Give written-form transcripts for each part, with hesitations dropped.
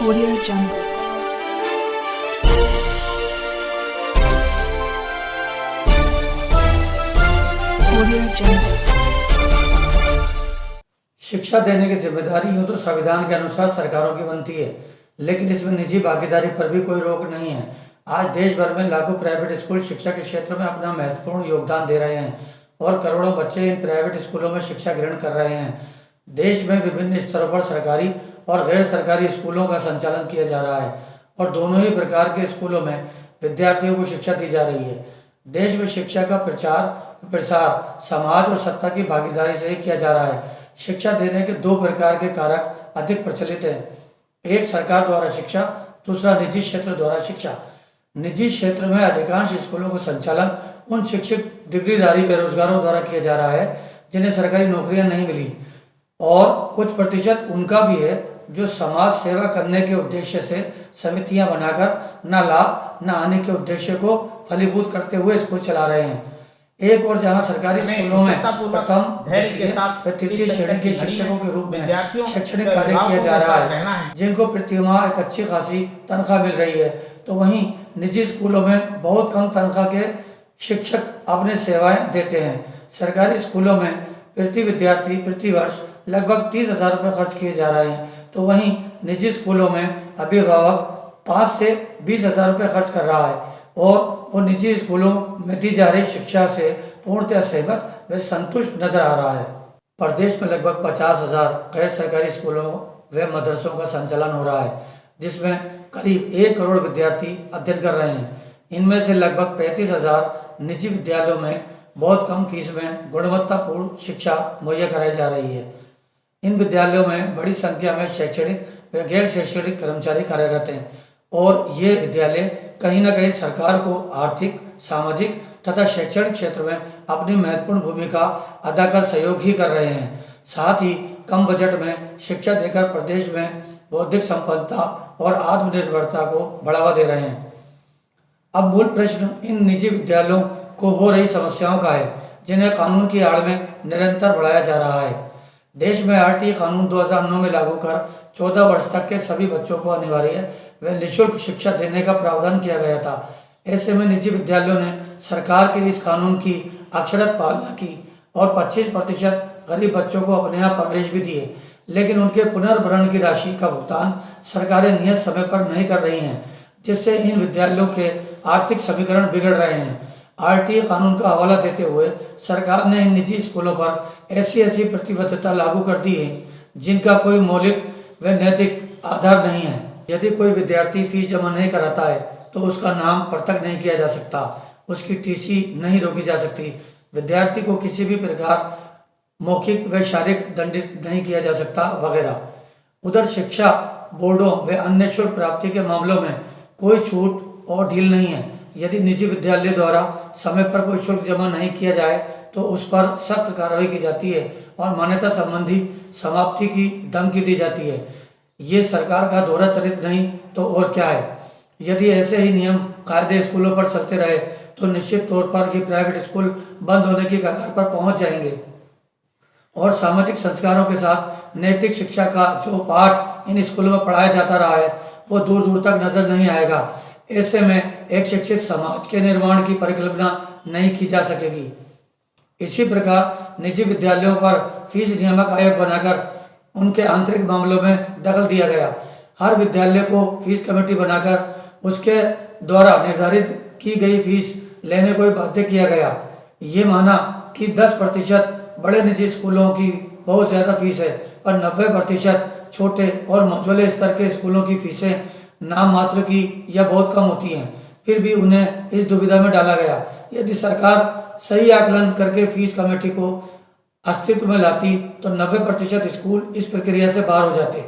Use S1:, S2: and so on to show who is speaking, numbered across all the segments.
S1: Audio Jungle. Audio Jungle.
S2: शिक्षा देने की जिम्मेदारी यूँ तो संविधान के अनुसार सरकारों की बनती है, लेकिन इसमें निजी भागीदारी पर भी कोई रोक नहीं है। आज देश भर में लाखों प्राइवेट स्कूल शिक्षा के क्षेत्र में अपना महत्वपूर्ण योगदान दे रहे हैं और करोड़ों बच्चे इन प्राइवेट स्कूलों में शिक्षा ग्रहण कर रहे हैं। देश में विभिन्न स्तरों पर सरकारी और गैर सरकारी स्कूलों का संचालन किया जा रहा है और दोनों ही प्रकार के स्कूलों में विद्यार्थियों को शिक्षा दी जा रही है। देश में शिक्षा का प्रसार समाज और सत्ता की भागीदारी से ही किया जा रहा है। शिक्षा देने के दो प्रकार के कारक अधिक प्रचलित हैं, एक सरकार द्वारा शिक्षा, दूसरा निजी क्षेत्र द्वारा शिक्षा। निजी क्षेत्र में अधिकांश स्कूलों का संचालन उन शिक्षक डिग्रीधारी बेरोजगारों द्वारा किया जा रहा है जिन्हें सरकारी नौकरियां नहीं मिली, और कुछ प्रतिशत उनका भी है जो समाज सेवा करने के उद्देश्य से समितियां बनाकर न लाभ न हानि के उद्देश्य को फलीभूत करते हुए स्कूल चला रहे हैं। एक और जहां सरकारी स्कूलों में प्रथम, द्वितीय व तृतीय श्रेणी के शिक्षकों के रूप में शैक्षणिक कार्य किया जा रहा है, जिनको प्रतिमाह एक अच्छी खासी तनख्वाह मिल रही है, तो वहीं निजी स्कूलों में बहुत कम तनख्वाह के शिक्षक अपने सेवाएं देते हैं। सरकारी स्कूलों में प्रति विद्यार्थी प्रति वर्ष लगभग 30,000 रुपये खर्च किए जा रहे हैं, तो वहीं निजी स्कूलों में अभिभावक 5 से 20,000 रुपये खर्च कर रहा है और वो निजी स्कूलों में दी जा रही शिक्षा से पूर्णतः सहमत व संतुष्ट नजर आ रहा है। प्रदेश में लगभग 50,000 गैर सरकारी स्कूलों व मदरसों का संचालन हो रहा है, जिसमें करीब 1 करोड़ विद्यार्थी अध्ययन कर रहे हैं। इनमें से लगभग 35,000 निजी विद्यालयों में बहुत कम फीस में गुणवत्तापूर्ण शिक्षा मुहैया कराई जा रही है। इन विद्यालयों में बड़ी संख्या में शैक्षणिक व गैर शैक्षणिक कर्मचारी कार्यरत हैं और ये विद्यालय कहीं न कहीं सरकार को आर्थिक, सामाजिक तथा शैक्षणिक क्षेत्र में अपनी महत्वपूर्ण भूमिका अदा कर सहयोग ही कर रहे हैं। साथ ही कम बजट में शिक्षा देकर प्रदेश में बौद्धिक संपन्नता और आत्मनिर्भरता को बढ़ावा दे रहे हैं। अब मूल प्रश्न इन निजी विद्यालयों को हो रही समस्याओं का है, जिन्हें कानून की आड़ में निरंतर बढ़ाया जा रहा है। देश में आरटीई कानून 2009 में लागू कर 14 वर्ष तक के सभी बच्चों को अनिवार्य व निःशुल्क शिक्षा देने का प्रावधान किया गया था। ऐसे में निजी विद्यालयों ने सरकार के इस कानून की अक्षरशः पालना की और 25% गरीब बच्चों को अपने यहाँ प्रवेश भी दिए, लेकिन उनके पुनर्भरण की राशि का भुगतान सरकारें नियत समय पर नहीं कर रही हैं, जिससे इन विद्यालयों के आर्थिक समीकरण बिगड़ रहे हैं। आरटीई कानून का हवाला देते हुए सरकार ने इन निजी स्कूलों पर ऐसी प्रतिबद्धता लागू कर दी है जिनका कोई मौलिक व नैतिक आधार नहीं है। यदि कोई विद्यार्थी फीस जमा नहीं कराता है तो उसका नाम पृथक नहीं किया जा सकता, उसकी टीसी नहीं रोकी जा सकती, विद्यार्थी को किसी भी प्रकार मौखिक व शारीरिक दंडित नहीं किया जा सकता वगैरह। उधर शिक्षा बोर्डों व अन्य शुल्क प्राप्ति के मामलों में कोई छूट और ढील नहीं है। यदि निजी विद्यालय द्वारा समय पर कोई शुल्क जमा नहीं किया जाए तो उस पर सख्त कार्रवाई की जाती है और मान्यता संबंधी समाप्ति की धमकी दी जाती है। ये सरकार का दोहरा चरित्र नहीं तो और क्या है। यदि ऐसे ही नियम कायदे स्कूलों पर चलते रहे तो निश्चित तौर पर ये प्राइवेट स्कूल बंद होने की कगार पर पहुंच जाएंगे और सामाजिक संस्कारों के साथ नैतिक शिक्षा का जो पाठ इन स्कूलों में पढ़ाया जाता रहा है वो दूर दूर तक नजर नहीं आएगा। ऐसे में एक शिक्षित समाज के निर्माण की परिकल्पना नहीं की जा सकेगी। इसी प्रकार निजी विद्यालयों पर फीस नियामक आयोग बनाकर उनके आंतरिक मामलों में दखल दिया गया। हर विद्यालय को फीस कमेटी बनाकर उसके द्वारा निर्धारित की गई फीस लेने को बाध्य किया गया। ये माना कि 10% बड़े निजी स्कूलों की बहुत ज़्यादा फीस है, पर 90% छोटे और मझोले स्तर के स्कूलों की फीसें नाम मात्र की या बहुत कम होती हैं। फिर भी उन्हें इस दुविधा में डाला गया। यदि सरकार सही आकलन करके फीस कमेटी को अस्तित्व में लाती तो 90% स्कूल इस प्रक्रिया से बाहर हो जाते।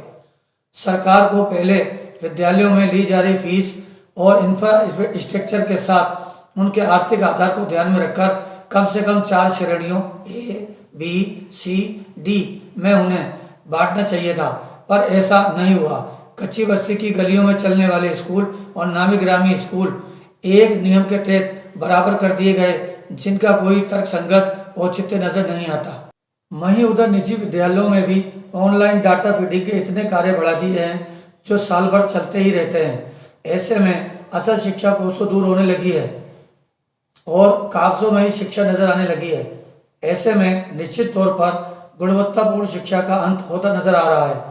S2: सरकार को पहले विद्यालयों में ली जा रही फीस और इंफ्रास्ट्रक्चर के साथ उनके आर्थिक आधार को ध्यान में रखकर कम से कम 4 श्रेणियों A, B, C, D में उन्हें बांटना चाहिए था, पर ऐसा नहीं हुआ। कच्ची बस्ती की गलियों में चलने वाले स्कूल और नामी ग्रामी स्कूल एक नियम के तहत बराबर कर दिए गए, जिनका कोई तर्कसंगत औचित्य नजर नहीं आता। वहीं उधर निजी विद्यालयों में भी ऑनलाइन डाटा फीडिंग के इतने कार्य बढ़ा दिए हैं जो साल भर चलते ही रहते हैं। ऐसे में असल शिक्षा कोसों दूर होने लगी है और कागजों में ही शिक्षा नजर आने लगी है। ऐसे में निश्चित तौर पर गुणवत्तापूर्ण शिक्षा का अंत होता नजर आ रहा है।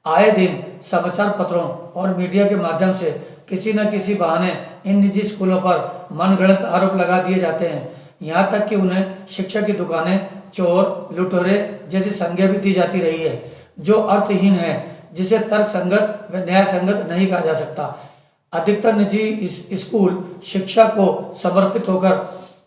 S2: आए दिन समाचार पत्रों और मीडिया के माध्यम से किसी न किसी बहाने इन निजी स्कूलों पर मनगढ़ंत आरोप लगा दिए जाते हैं। यहाँ तक कि उन्हें शिक्षा की दुकानें, चोर, लुटेरे जैसी संज्ञा भी दी जाती रही है, जो अर्थहीन है, जिसे तर्क संगत व न्याय संगत नहीं कहा जा सकता। अधिकतर निजी स्कूल शिक्षा को समर्पित होकर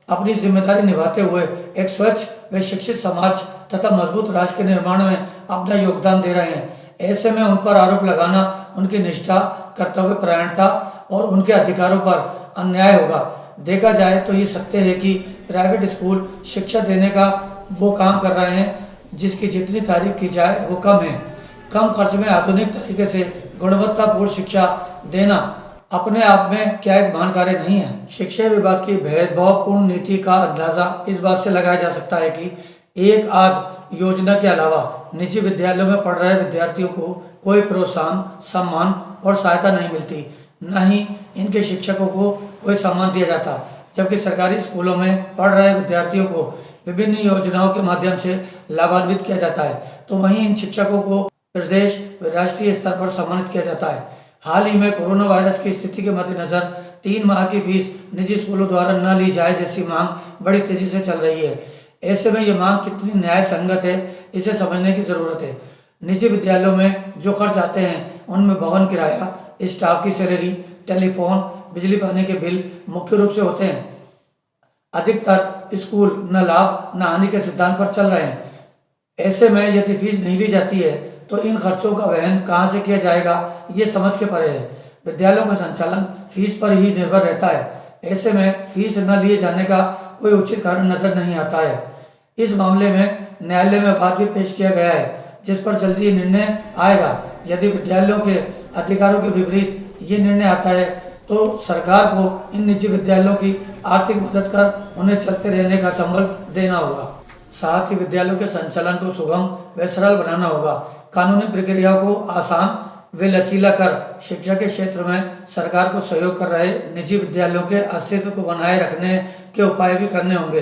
S2: अपनी जिम्मेदारी निभाते हुए एक स्वच्छ व शिक्षित समाज तथा मजबूत राष्ट्र के निर्माण में अपना योगदान दे रहे हैं। ऐसे में उन पर आरोप लगाना उनकी निष्ठा, कर्तव्य परायणता और उनके अधिकारों पर अन्याय होगा। देखा जाए तो ये सत्य है कि प्राइवेट स्कूल शिक्षा देने का वो काम कर रहे हैं जिसकी जितनी तारीफ की जाए वो कम है। कम खर्च में आधुनिक तरीके से गुणवत्तापूर्ण शिक्षा देना अपने आप में क्या एक महान कार्य नहीं है। शिक्षा विभाग की भेदभावपूर्ण नीति का अंदाजा इस बात से लगाया जा सकता है कि एक आध योजना के अलावा निजी विद्यालयों में पढ़ रहे विद्यार्थियों को कोई प्रोत्साहन, सम्मान और सहायता नहीं मिलती, न ही इनके शिक्षकों को कोई सम्मान दिया जाता। जबकि सरकारी स्कूलों में पढ़ रहे विद्यार्थियों को विभिन्न योजनाओं के माध्यम से लाभान्वित किया जाता है, तो वहीं इन शिक्षकों को प्रदेश व राष्ट्रीय स्तर पर सम्मानित किया जाता है। हाल ही में कोरोना वायरस की स्थिति के मद्देनजर 3 माह की फीस निजी स्कूलों द्वारा न ली जाए जैसी मांग बड़ी तेजी से चल रही है। ऐसे में ये मांग कितनी न्याय संगत है, इसे समझने की जरूरत है। निजी विद्यालयों में जो खर्च आते हैं उनमें भवन किराया, स्टाफ की सैलरी, टेलीफोन, बिजली पानी के बिल मुख्य रूप से होते हैं। अधिकतर स्कूल न लाभ न हानि के सिद्धांत पर चल रहे हैं। ऐसे में यदि फीस नहीं ली जाती है तो इन खर्चों का वहन कहाँ से किया जाएगा, ये समझ के परे है। विद्यालयों का संचालन फीस पर ही निर्भर रहता है। ऐसे में फीस न लिए जाने का कोई उचित कारण नजर नहीं आता है। इस मामले में न्यायालय में वाद भी पेश किया गया है, जिस पर जल्दी निर्णय आएगा। यदि विद्यालयों के अधिकारों के विपरीत ये निर्णय आता है तो सरकार को इन निजी विद्यालयों की आर्थिक मदद कर उन्हें चलते रहने का संबल देना होगा। साथ ही विद्यालयों के संचालन को सुगम व सरल बनाना होगा। कानूनी प्रक्रियाओं को आसान व लचीला कर शिक्षा के क्षेत्र में सरकार को सहयोग कर रहे निजी विद्यालयों के अस्तित्व को बनाए रखने के उपाय भी करने होंगे।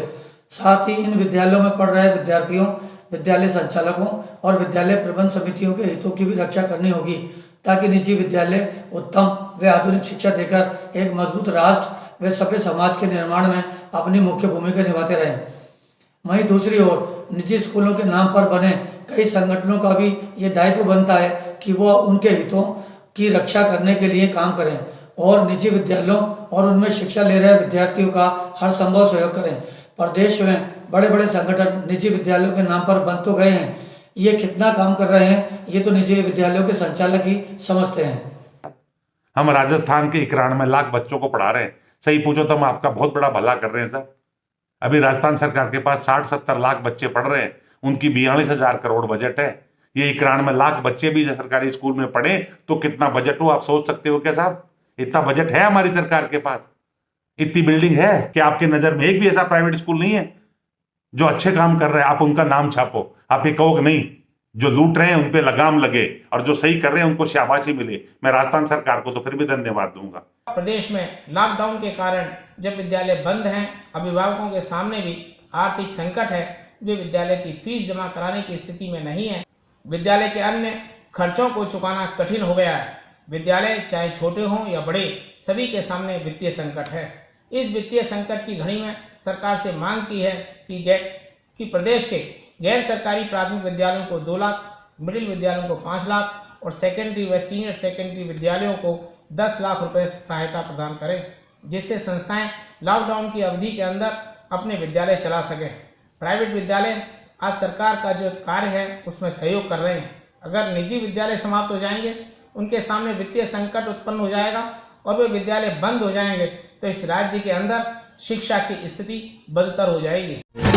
S2: साथ ही इन विद्यालयों में पढ़ रहे विद्यार्थियों, विद्यालय संचालकों और विद्यालय प्रबंध समितियों के हितों की भी रक्षा करनी होगी, ताकि निजी विद्यालय उत्तम व आधुनिक शिक्षा देकर एक मजबूत राष्ट्र व सभ्य समाज के निर्माण में अपनी मुख्य भूमिका निभाते रहें। वहीं दूसरी ओर निजी स्कूलों के नाम पर बने कई संगठनों का भी ये दायित्व बनता है कि वो उनके हितों की रक्षा करने के लिए काम करें और निजी विद्यालयों और उनमें शिक्षा ले रहे विद्यार्थियों का हर संभव सहयोग करें। प्रदेश में बड़े बड़े संगठन निजी विद्यालयों के नाम पर बन तो गए हैं, ये कितना काम कर रहे हैं ये तो निजी विद्यालयों के संचालक ही समझते हैं।
S3: हम राजस्थान के 91 लाख बच्चों को पढ़ा रहे हैं। सही पूछो तो हम आपका बहुत बड़ा भला कर रहे हैं सर। अभी राजस्थान सरकार के पास 60-70 लाख बच्चे पढ़ रहे हैं, उनकी 42,000 करोड़ बजट है। ये 91 लाख बच्चे भी सरकारी स्कूल में पढ़े तो कितना बजट हो आप सोच सकते हो क्या साहब? इतना बजट है हमारी सरकार के पास, इतनी बिल्डिंग है कि आपके नजर में एक भी ऐसा प्राइवेट स्कूल नहीं है जो अच्छे काम कर रहे हैं आप उनका नाम छापो। आप ये कहो कि नहीं, जो लूट रहे हैं उन पे लगाम लगे और जो सही कर रहे हैं उनको शाबाशी मिले। मैं राजस्थान सरकार को तो फिर भी धन्यवाद दूंगा।
S4: प्रदेश में लॉकडाउन के कारण जब विद्यालय बंद हैं, अभिभावकों के सामने भी आर्थिक संकट है, जो विद्यालय की फीस जमा कराने की स्थिति में नहीं है। विद्यालय के अन्य खर्चों को चुकाना कठिन हो गया है। विद्यालय चाहे छोटे हों या बड़े, सभी के सामने वित्तीय संकट है। इस वित्तीय संकट की घड़ी में सरकार से मांग की है कि प्रदेश के गैर सरकारी प्राथमिक विद्यालयों को 2 लाख, मिडिल विद्यालयों को 5 लाख और सेकेंडरी व सीनियर सेकेंडरी विद्यालयों को 10 लाख रुपए सहायता प्रदान करें, जिससे संस्थाएं लॉकडाउन की अवधि के अंदर अपने विद्यालय चला सकें। प्राइवेट विद्यालय आज सरकार का जो कार्य है उसमें सहयोग कर रहे हैं। अगर निजी विद्यालय समाप्त हो जाएंगे, उनके सामने वित्तीय संकट उत्पन्न हो जाएगा और वे विद्यालय बंद हो जाएंगे तो इस राज्य के अंदर शिक्षा की स्थिति बदतर हो जाएगी।